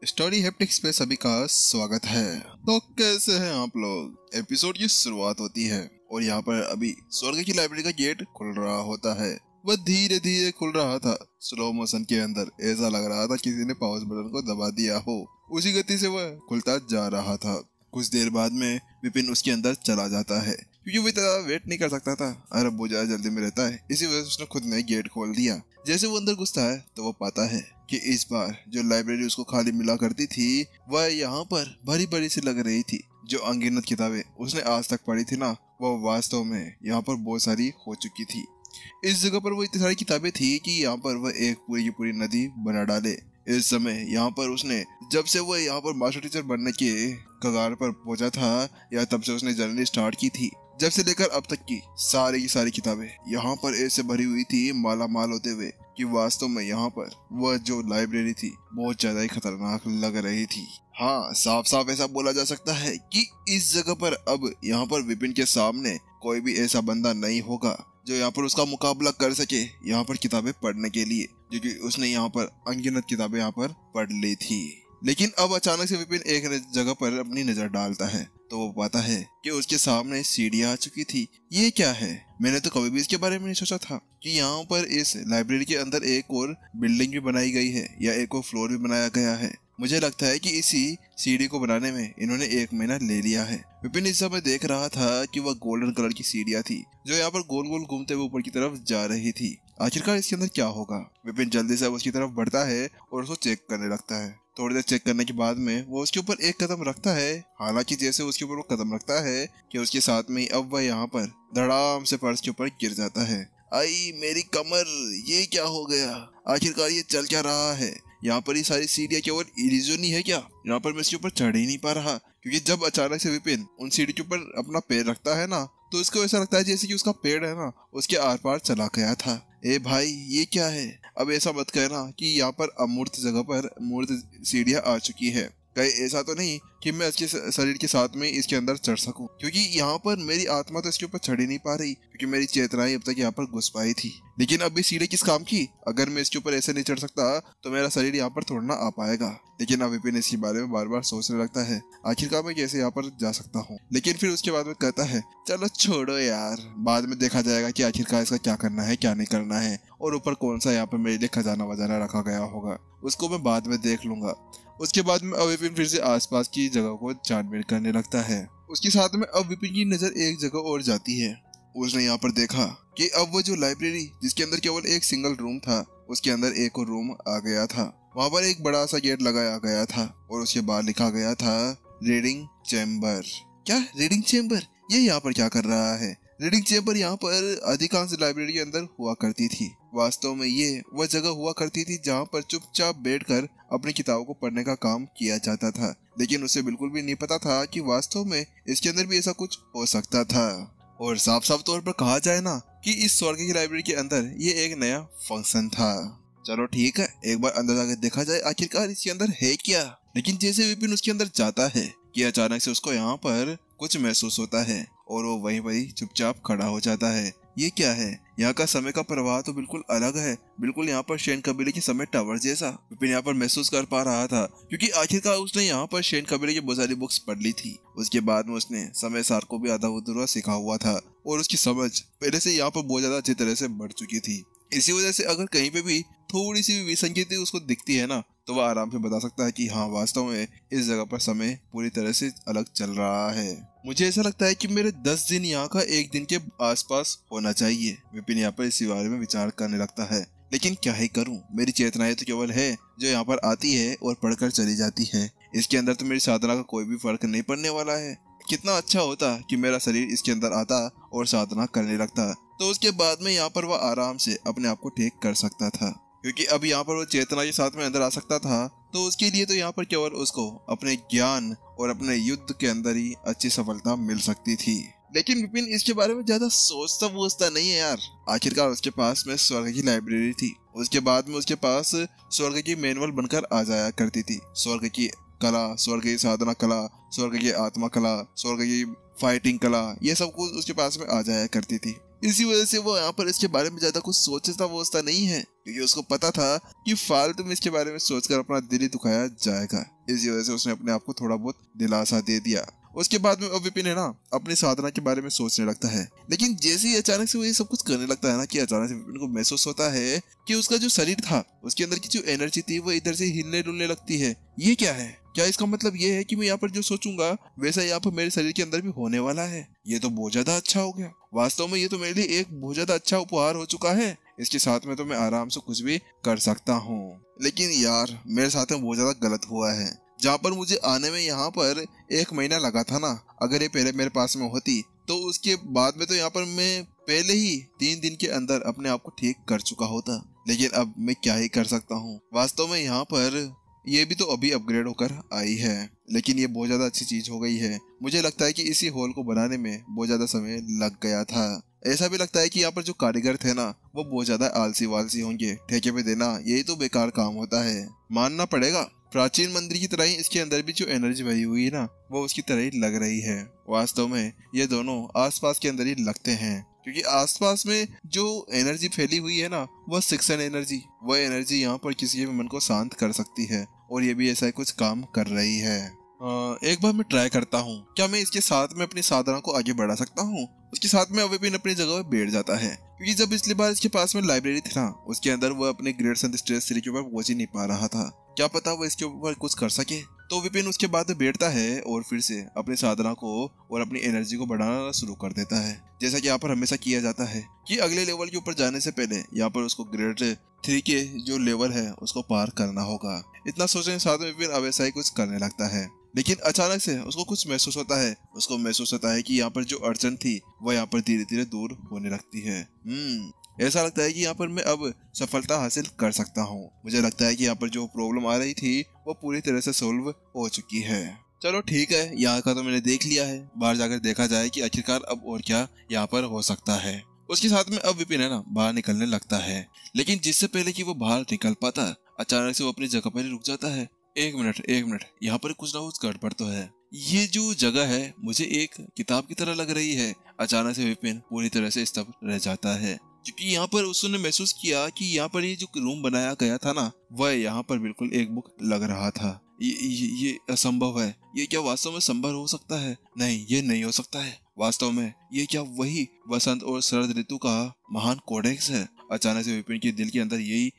Story haptics पे सभी का स्वागत है। तो कैसे हैं आप लोग। एपिसोड की शुरुआत होती है और यहाँ पर अभी स्वर्ग की लाइब्रेरी का गेट खुल रहा होता है। वह धीरे धीरे खुल रहा था, स्लो मोशन के अंदर। ऐसा लग रहा था किसी ने पॉज बटन को दबा दिया हो। उसी गति से वह खुलता जा रहा था। कुछ देर बाद में विपिन उसके अंदर चला जाता है क्योंकि वो इतना वेट नहीं कर सकता था। अरे वो ज्यादा जल्दी में रहता है, इसी वजह से उसने खुद ने गेट खोल दिया। जैसे वो अंदर घुसता है तो वो पाता है कि इस बार जो लाइब्रेरी उसको खाली मिला करती थी वह यहाँ पर भरी भरी सी लग रही थी। जो अनगिनत किताबें उसने आज तक पढ़ी थी ना, वह वास्तव में यहाँ पर बहुत सारी हो चुकी थी। इस जगह पर वो इतनी सारी किताबें थी कि यहाँ पर वह एक पूरी की पूरी नदी बना डाले। इस समय यहाँ पर उसने जब से वह यहाँ पर मास्टर टीचर बनने के कगार पर पहुंचा था या तब से उसने जर्नी स्टार्ट की थी, जब से लेकर अब तक की सारी किताबें यहाँ पर ऐसे भरी हुई थी, माला माल होते हुए, कि वास्तव में यहाँ पर वह जो लाइब्रेरी थी बहुत ज्यादा ही खतरनाक लग रही थी। हाँ, साफ साफ ऐसा बोला जा सकता है कि इस जगह पर अब यहाँ पर विपिन के सामने कोई भी ऐसा बंदा नहीं होगा जो यहाँ पर उसका मुकाबला कर सके यहाँ पर किताबें पढ़ने के लिए, क्योंकि उसने यहाँ पर अनगिनत किताबें यहाँ पर पढ़ ली थी। लेकिन अब अचानक से विपिन एक जगह पर अपनी नजर डालता है तो वो पाता है कि उसके सामने सीढ़ियां आ चुकी थी। ये क्या है? मैंने तो कभी भी इसके बारे में नहीं सोचा था कि यहाँ पर इस लाइब्रेरी के अंदर एक और बिल्डिंग भी बनाई गई है या एक और फ्लोर भी बनाया गया है। मुझे लगता है कि इसी सीढ़ी को बनाने में इन्होंने 1 महीना ले लिया है। विपिन इस समय देख रहा था कि वह गोल्डन कलर की सीढ़ियां थी जो यहाँ पर गोल गोल घूमते हुए ऊपर की तरफ जा रही थी। आखिरकार इसके अंदर क्या होगा? विपिन जल्दी से उसकी तरफ बढ़ता है और उसको चेक करने लगता है। थोड़ी देर चेक करने के बाद में वो उसके ऊपर एक कदम रखता है। हालांकि जैसे उसके ऊपर वो कदम रखता है कि उसके साथ में ही अब वह यहाँ पर धड़ाम से फर्श के ऊपर गिर जाता है। आई मेरी कमर, ये क्या हो गया? आखिरकार ये चल क्या रहा है? यहाँ पर ये सारी सीढ़ियाँ केवल इल्यूजन ही है क्या? यहाँ पर मैं इसके ऊपर चढ़ ही नहीं पा रहा, क्योंकि जब अचानक से विपिन उन सीढ़ी के ऊपर अपना पैर रखता है ना, तो उसको ऐसा लगता है जैसे कि उसका पेड़ है ना उसके आर पार चला गया था। ए भाई, ये क्या है? अब ऐसा मत कहना कि यहाँ पर अमूर्त जगह पर मूर्त सीढ़ियाँ आ चुकी है। कहीं ऐसा तो नहीं कि मैं इसके शरीर के साथ में इसके अंदर चढ़ सकूं, क्योंकि यहाँ पर मेरी आत्मा तो इसके ऊपर चढ़ ही नहीं पा रही, क्योंकि मेरी चेतनाएं अब तक यहाँ पर घुस पाई थी। लेकिन अभी सीढ़ी किस काम की? अगर मैं इसके ऊपर ऐसे नहीं चढ़ सकता तो मेरा शरीर यहाँ पर थोड़ा ना आ पाएगा। लेकिन अब विपिन इसके बारे में बार बार सोचने लगता है, आखिरकार मैं कैसे यहाँ पर जा सकता हूँ। लेकिन फिर उसके बाद में कहता है, चलो छोड़ो यार, बाद में देखा जाएगा कि आखिरकार इसका क्या करना है क्या नहीं करना है, और ऊपर कौन सा यहाँ पर मेरे लिए खजाना वजाना रखा गया होगा, उसको मैं बाद में देख लूंगा। उसके बाद में अब विपिन फिर से आसपास की जगह को छानबीन करने लगता है। उसके साथ में अब विपिन की नजर एक जगह और जाती है। उसने यहाँ पर देखा कि अब वो जो लाइब्रेरी जिसके अंदर केवल एक सिंगल रूम था, उसके अंदर एक और रूम आ गया था। वहाँ पर एक बड़ा सा गेट लगाया गया था और उसके बाद लिखा गया था रीडिंग चैम्बर। क्या रीडिंग चैम्बर? ये यहाँ पर क्या कर रहा है? रीडिंग चैम्बर यहाँ पर अधिकांश लाइब्रेरी के अंदर हुआ करती थी। वास्तव में ये वह जगह हुआ करती थी जहाँ पर चुपचाप बैठकर अपनी किताबों को पढ़ने का काम किया जाता था। लेकिन उसे बिल्कुल भी नहीं पता था कि वास्तव में इसके अंदर भी ऐसा कुछ हो सकता था। और साफ साफ तौर पर कहा जाए ना कि इस स्वर्ग की लाइब्रेरी के अंदर ये एक नया फंक्शन था। चलो ठीक है, एक बार अंदर जाकर देखा जाए आखिरकार इसके अंदर है क्या। लेकिन जैसे विपिन उसके अंदर जाता है कि अचानक से उसको यहाँ पर कुछ महसूस होता है और वो वहीं वहीं चुपचाप खड़ा हो जाता है। ये क्या है? यहाँ का समय का प्रवाह तो बिल्कुल अलग है, बिल्कुल यहाँ पर शैन कबीले के समय टावर जैसा। विपिन यहाँ पर महसूस कर पा रहा था क्योंकि आखिरकार उसने यहाँ पर शैन कबीले की बहुत सारी बुक्स पढ़ ली थी। उसके बाद में उसने समय सार को भी आधा अधूरा सीखा हुआ था और उसकी समझ पहले से यहाँ पर बहुत ज्यादा अच्छी तरह से बढ़ चुकी थी। इसी वजह से अगर कहीं पे भी थोड़ी सी विसंगति उसको दिखती है ना, तो वह आराम से बता सकता है कि हाँ, वास्तव में इस जगह पर समय पूरी तरह से अलग चल रहा है। मुझे ऐसा लगता है कि मेरे 10 दिन यहाँ का 1 दिन के आसपास होना चाहिए। विपिन यहाँ पर इसी बारे में विचार करने लगता है। लेकिन क्या ही करूँ, मेरी चेतनाएं तो केवल है जो यहाँ पर आती है और पढ़कर चली जाती है। इसके अंदर तो मेरी साधना का कोई भी फर्क नहीं पड़ने वाला है। कितना अच्छा होता कि मेरा शरीर इसके अंदर आता और साधना करने लगता, तो उसके बाद में यहाँ पर वह आराम से अपने आप को ठीक कर सकता था। क्योंकि अब यहाँ पर वो चेतना के साथ में अंदर आ सकता था, तो उसके लिए तो यहाँ पर केवल उसको अपने ज्ञान और अपने युद्ध के अंदर ही अच्छी सफलता मिल सकती थी। लेकिन विपिन इसके बारे में ज्यादा सोचता वोचता नहीं है यार। आखिरकार उसके पास में स्वर्ग की लाइब्रेरी थी, उसके बाद में उसके पास स्वर्ग की मैनुअल बनकर आ जाया करती थी। स्वर्ग की कला, स्वर्ग की साधना कला, स्वर्ग की आत्मा कला, स्वर्ग की फाइटिंग कला, ये सब कुछ उसके पास में आ जाया करती थी। इसी वजह से वो यहाँ पर इसके बारे में ज्यादा कुछ सोचता वोचता नहीं है, क्योंकि उसको पता था कि फालतू में इसके बारे में सोचकर अपना दिल ही दुखाया जाएगा। इसी वजह से उसने अपने आप को थोड़ा बहुत दिलासा दे दिया। उसके बाद में अब विपिन है ना अपनी साधना के बारे में सोचने लगता है। लेकिन जैसे ही अचानक से वो ये सब कुछ करने लगता है ना, कि अचानक से विपिन को महसूस होता है कि उसका जो शरीर था, उसके अंदर की जो एनर्जी थी, वो इधर से हिलने डुलने लगती है। ये क्या है? क्या इसका मतलब ये है कि मैं यहाँ पर जो सोचूंगा वैसा यहाँ पर मेरे शरीर के अंदर भी होने वाला है? ये तो बहुत ज्यादा अच्छा हो गया। वास्तव में ये तो मेरे लिए एक बहुत ज्यादा अच्छा उपहार हो चुका है। इसके साथ में तो मैं आराम से कुछ भी कर सकता हूँ। लेकिन यार मेरे साथ में बहुत ज्यादा गलत हुआ है। जहाँ पर मुझे आने में यहाँ पर 1 महीना लगा था ना, अगर ये पहले मेरे पास में होती तो उसके बाद में तो यहाँ पर मैं पहले ही 3 दिन के अंदर अपने आप को ठीक कर चुका होता। लेकिन अब मैं क्या ही कर सकता हूँ। वास्तव में यहाँ पर ये भी तो अभी अपग्रेड होकर आई है, लेकिन ये बहुत ज्यादा अच्छी चीज हो गई है। मुझे लगता है कि इसी हॉल को बनाने में बहुत ज्यादा समय लग गया था। ऐसा भी लगता है कि यहाँ पर जो कारीगर थे ना, वो बहुत ज्यादा आलसी वालसी होंगे। ठेके पे देना यही तो बेकार काम होता है। मानना पड़ेगा, प्राचीन मंदिर की तरह ही इसके अंदर भी जो एनर्जी भरी हुई है ना, वो उसकी तरह ही लग रही है। वास्तव में ये दोनों आसपास के अंदर ही लगते हैं, क्योंकि आसपास में जो एनर्जी फैली हुई है ना, वह शिक्षण एनर्जी, वह एनर्जी यहाँ पर किसी के भी मन को शांत कर सकती है। और ये भी ऐसा कुछ काम कर रही है। एक बार मैं ट्राई करता हूँ, क्या मैं इसके साथ में अपनी साधना को आगे बढ़ा सकता हूँ? उसके साथ में विपिन अपनी जगह पर बैठ जाता है, क्योंकि जब पिछली बार इसके पास में लाइब्रेरी थी ना, उसके अंदर वो अपने ग्रेड्स एंड स्टेज 3 के ऊपर पहुंच ही नहीं पा रहा था। क्या पता वो इसके ऊपर कुछ कर सके। तो विपिन उसके बाद बैठता है और फिर से अपनी साधना को और अपनी एनर्जी को बढ़ाना शुरू कर देता है। जैसा कि यहाँ पर हमेशा किया जाता है कि अगले लेवल के ऊपर जाने से पहले यहाँ पर उसको ग्रेड 3 के जो लेवल है उसको पार करना होगा। इतना सोचने के साथ में विपिन अब ऐसा ही कुछ करने लगता है। लेकिन अचानक से उसको कुछ महसूस होता है। उसको महसूस होता है कि यहाँ पर जो अड़चन थी वह यहाँ पर धीरे धीरे दूर होने लगती है। ऐसा लगता है कि यहाँ पर मैं अब सफलता हासिल कर सकता हूँ। मुझे लगता है कि यहाँ पर जो प्रॉब्लम आ रही थी वो पूरी तरह से सोल्व हो चुकी है। चलो ठीक है, यहाँ का तो मैंने देख लिया है। बाहर जाकर देखा जाए कि आखिरकार अब और क्या यहाँ पर हो सकता है। उसके साथ में अब विपिन है ना बाहर निकलने लगता है। लेकिन जिससे पहले कि वो बाहर निकल पाता, अचानक से वो अपनी जगह पर ही रुक जाता है। एक मिनट, यहाँ पर कुछ ना कुछ गड़बड़ तो है। ये जो जगह है मुझे एक किताब की तरह लग रही है। अचानक से विपिन पूरी तरह से स्तब्ध रह जाता है, क्योंकि यहाँ पर उसने महसूस किया कि यहाँ पर ये जो रूम बनाया गया था ना, वह यहाँ पर बिल्कुल एक बुक लग रहा था। ये असंभव है। ये क्या वास्तव में संभव हो सकता है? नहीं, ये नहीं हो सकता है। वास्तव में ये क्या वही वसंत और शरद ऋतु का महान कोडेक्स है? अचानक से विपिन के दिल के अंदर यही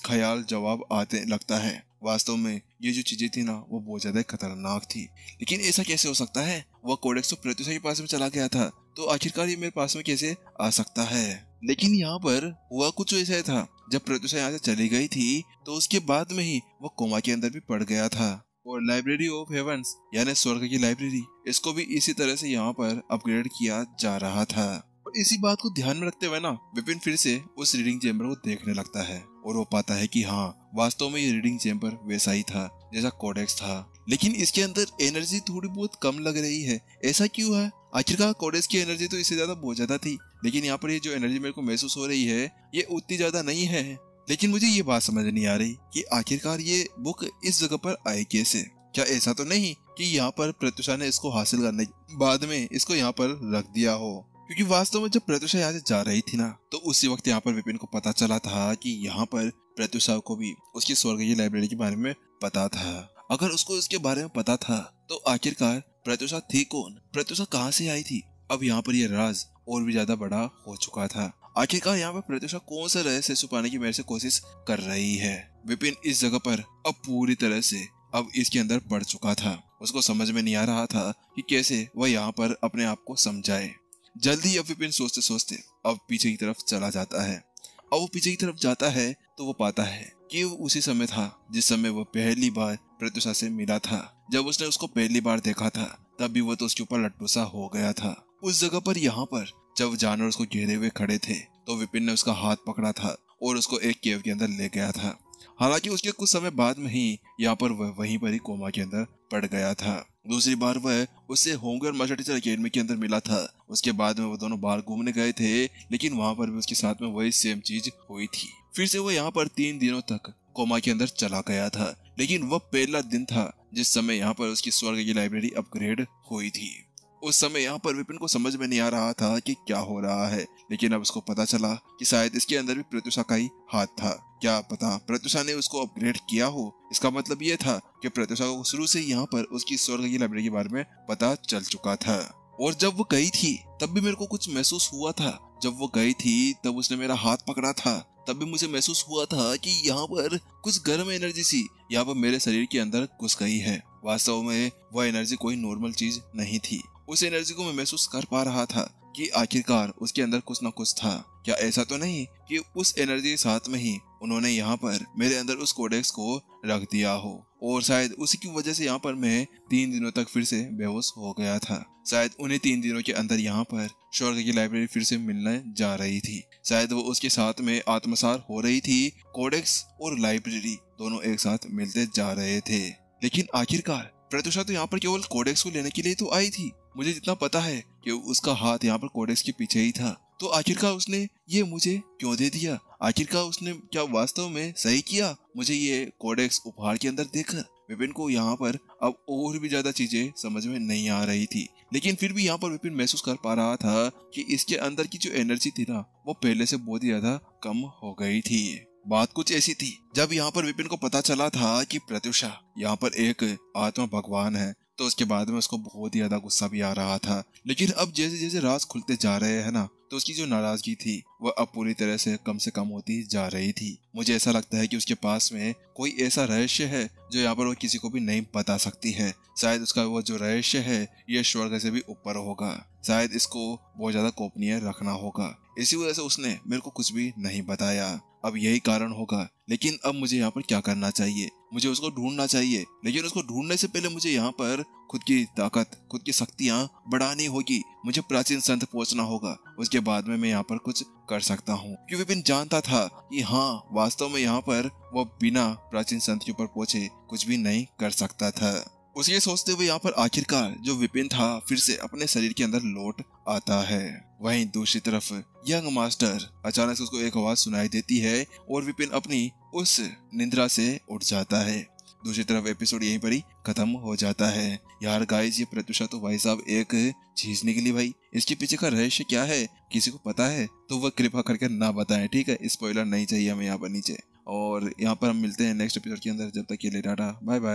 ख्याल जवाब आते लगता है। वास्तव में ये जो चीजें थी ना, वो बहुत ज्यादा खतरनाक थी। लेकिन ऐसा कैसे हो सकता है? वह कोडेक्स तो प्रत्युषा के पास में चला गया था, तो आखिरकार ये मेरे पास में कैसे आ सकता है? लेकिन यहाँ पर हुआ कुछ ऐसा था, जब प्रत्युषा यहाँ से चली गई थी तो उसके बाद में ही वो कोमा के अंदर भी पड़ गया था। और लाइब्रेरी ऑफ हेवंस यानी स्वर्ग की लाइब्रेरी, इसको भी इसी तरह से यहाँ पर अपग्रेड किया जा रहा था। और इसी बात को ध्यान में रखते हुए ना विपिन फिर से उस रीडिंग चेम्बर को देखने लगता है और वो पाता है कि हाँ, वास्तव में ये रीडिंग चेम्बर वैसा ही था जैसा कोडेक्स था। लेकिन इसके अंदर एनर्जी थोड़ी बहुत कम लग रही है। ऐसा क्यों है? आखिरकार कोडेक्स की एनर्जी तो इससे ज्यादा बहुत ज्यादा थी, लेकिन यहाँ पर ये जो एनर्जी मेरे को महसूस हो रही है ये उतनी ज्यादा नहीं है। लेकिन मुझे ये बात समझ नहीं आ रही कि आखिरकार ये बुक इस जगह पर आई कैसे। क्या ऐसा तो नहीं कि यहाँ पर प्रत्युषा ने इसको हासिल करने के बाद में इसको यहाँ पर रख दिया हो? क्योंकि वास्तव में जब प्रत्युषा यहाँ से जा रही थी ना, तो उसी वक्त यहाँ पर विपिन को पता चला था कि यहाँ पर प्रत्युषा को भी उसकी स्वर्ग की लाइब्रेरी के बारे में पता था। अगर उसको इसके बारे में पता था तो आखिरकार प्रत्युषा थी कौन? प्रत्युषा कहाँ से आई थी? अब यहाँ पर यह राज और भी ज्यादा बड़ा हो चुका था। आखिरकार यहाँ पर प्रत्युषा कौन सा रहस्य छुपाने की मेरे से कोशिश कर रही है? विपिन इस जगह पर अब पूरी तरह से अब इसके अंदर पड़ चुका था। उसको समझ में नहीं आ रहा था कि कैसे वह यहाँ पर अपने आप को समझाए। जल्दी अब विपिन सोचते सोचते अब पीछे की तरफ चला जाता है। अब वो पीछे की तरफ जाता है तो वो पाता है कि वो उसी समय था जिस समय वो पहली बार प्रत्युषा से मिला था। जब उसने उसको पहली बार देखा था तब भी वो तो उसके ऊपर लट्टू सा हो गया था। उस जगह पर यहाँ पर जब जानवर उसको घेरे हुए खड़े थे तो विपिन ने उसका हाथ पकड़ा था और उसको एक केव के अंदर ले गया था। हालांकि उसके कुछ समय बाद में ही यहाँ पर वह वहीं पर ही कोमा के अंदर पड़ गया था। दूसरी बार वह उससे होंगे और मार्शल टीचर अकेडमी के अंदर मिला था। उसके बाद में वो दोनों बाहर घूमने गए थे, लेकिन वहां पर भी उसके साथ में वही सेम चीज हुई थी। फिर से वो यहाँ पर 3 दिनों तक कोमा के अंदर चला गया था। लेकिन वह पहला दिन था जिस समय यहाँ पर उसकी स्वर्ग की लाइब्रेरी अपग्रेड हुई थी। उस समय यहाँ पर विपिन को समझ में नहीं आ रहा था कि क्या हो रहा है, लेकिन अब उसको पता चला कि शायद इसके अंदर भी प्रत्युषा का ही हाथ था। क्या पता प्रत्युषा ने उसको अपग्रेड किया हो। इसका मतलब ये था कि प्रत्युषा को शुरू से यहाँ पर उसकी स्वर्ग की लाइब्रेरी के बारे में पता चल चुका था। और जब वो गई थी तब भी मेरे को कुछ महसूस हुआ था। जब वो गई थी तब उसने मेरा हाथ पकड़ा था, तब भी मुझे महसूस हुआ था कि यहाँ पर कुछ गर्म एनर्जी सी यहाँ पर मेरे शरीर के अंदर घुस गई है। वास्तव में वह एनर्जी कोई नॉर्मल चीज नहीं थी। उस एनर्जी को मैं महसूस कर पा रहा था कि आखिरकार उसके अंदर कुछ न कुछ था। क्या ऐसा तो नहीं कि उस एनर्जी के साथ में ही उन्होंने यहाँ पर मेरे अंदर उस कोडेक्स को रख दिया हो, और शायद उसी की वजह से यहाँ पर मैं 3 दिनों तक फिर से बेहोश हो गया था। शायद उन्हीं 3 दिनों के अंदर यहाँ पर स्वर्ग की लाइब्रेरी फिर से मिलने जा रही थी। शायद वो उसके साथ में आत्मसार हो रही थी। कोडेक्स और लाइब्रेरी दोनों एक साथ मिलते जा रहे थे। लेकिन आखिरकार प्रत्युषा तो यहाँ पर केवल कोडेक्स को लेने के लिए तो आई थी। मुझे जितना पता है कि उसका हाथ यहाँ पर कोडेक्स के पीछे ही था। तो आखिरकार उसने ये मुझे क्यों दे दिया? आखिरकार उसने क्या वास्तव में सही किया मुझे ये कोडेक्स उपहार के अंदर देकर? विपिन को यहाँ पर अब और भी ज्यादा चीजें समझ में नहीं आ रही थी, लेकिन फिर भी यहाँ पर विपिन महसूस कर पा रहा था कि इसके अंदर की जो एनर्जी थी ना, वो पहले से बहुत ही ज्यादा कम हो गई थी। बात कुछ ऐसी थी, जब यहाँ पर विपिन को पता चला था कि प्रत्युषा यहाँ पर एक आत्मा भगवान है, तो उसके बाद में उसको बहुत ही ज्यादा गुस्सा भी आ रहा था। लेकिन अब जैसे जैसे राज खुलते जा रहे हैं ना, तो उसकी जो नाराजगी थी वह अब पूरी तरह से कम होती जा रही थी। मुझे ऐसा लगता है कि उसके पास में कोई ऐसा रहस्य है जो यहाँ पर वो किसी को भी नहीं बता सकती है। शायद उसका वो जो रहस्य है ये स्वर्ग से भी ऊपर होगा। शायद इसको बहुत ज्यादा गोपनीय रखना होगा, इसी वजह से उसने मेरे को कुछ भी नहीं बताया। अब यही कारण होगा। लेकिन अब मुझे यहाँ पर क्या करना चाहिए? मुझे उसको ढूंढना चाहिए, लेकिन उसको ढूंढने से पहले मुझे यहाँ पर खुद की ताकत, खुद की शक्तियाँ बढ़ानी होगी। मुझे प्राचीन संत पहुंचना होगा, उसके बाद में मैं यहाँ पर कुछ कर सकता हूँ। क्योंकि विपिन जानता था कि हाँ, वास्तव में यहाँ पर वो बिना प्राचीन संत के ऊपर पहुंचे कुछ भी नहीं कर सकता था। उसे सोचते हुए यहाँ पर आखिरकार जो विपिन था फिर से अपने शरीर के अंदर लौट आता है। वहीं दूसरी तरफ यंग मास्टर अचानक से उसको एक आवाज सुनाई देती है और विपिन अपनी उस निंद्रा से उठ जाता है। दूसरी तरफ एपिसोड यहीं पर ही खत्म हो जाता है। यार गाइस, ये प्रत्युषा तो भाई साहब एक चीज निकली भाई। इसके पीछे का रहस्य क्या है किसी को पता है तो वह कृपा करके ना बताएं, ठीक है? स्पॉइलर नहीं चाहिए हमें यहाँ पर नीचे। और यहाँ पर हम मिलते हैं नेक्स्ट एपिसोड के अंदर। जब तक के लिए टाटा बाय बाय।